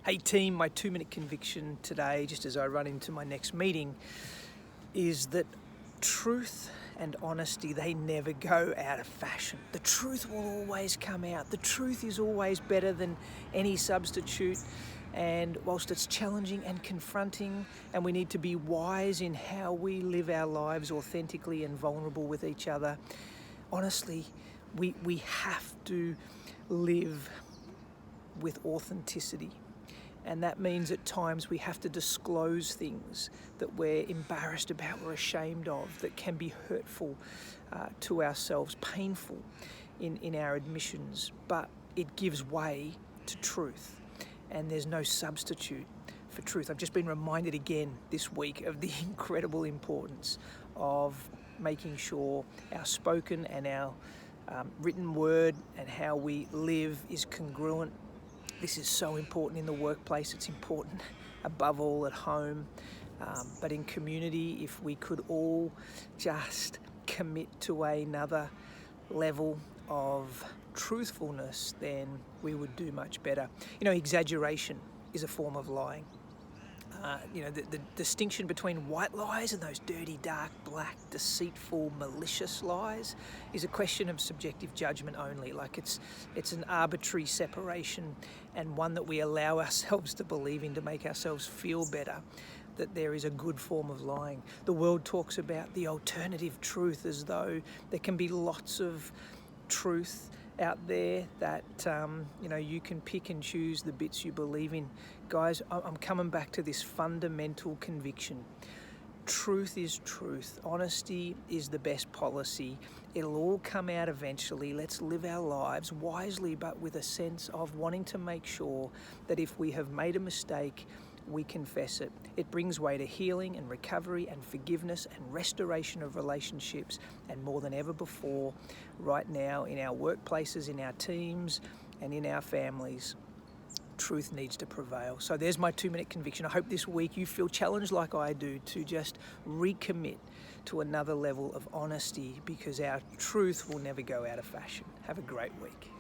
Hey team, my 2-minute conviction today, just as I run into my next meeting, is that truth and honesty, they never go out of fashion. The truth will always come out. The truth is always better than any substitute. And whilst it's challenging and confronting, and we need to be wise in how we live our lives authentically and vulnerable with each other, honestly, we have to live with authenticity. And that means at times we have to disclose things that we're embarrassed about, we're ashamed of, that can be hurtful to ourselves, painful in our admissions, but it gives way to truth. And there's no substitute for truth. I've just been reminded again this week of the incredible importance of making sure our spoken and our written word and how we live is congruent. This is so important in the workplace. It's important above all at home, but in community, if we could all just commit to another level of truthfulness, then we would do much better. Exaggeration is a form of lying. The distinction between white lies and those dirty, dark, black, deceitful, malicious lies is a question of subjective judgment only. Like it's an arbitrary separation, and one that we allow ourselves to believe in to make ourselves feel better, that there is a good form of lying. The world talks about the alternative truth as though there can be lots of truth out there that you can pick and choose the bits you believe in. Guys, I'm coming back to this fundamental conviction. Truth is truth. Honesty is the best policy. It'll all come out eventually. Let's live our lives wisely, but with a sense of wanting to make sure that if we have made a mistake, we confess it. It brings way to healing and recovery and forgiveness and restoration of relationships, and more than ever before, right now in our workplaces, in our teams, and in our families, truth needs to prevail. So there's my 2-minute conviction. I hope this week you feel challenged like I do to just recommit to another level of honesty, because our truth will never go out of fashion. Have a great week.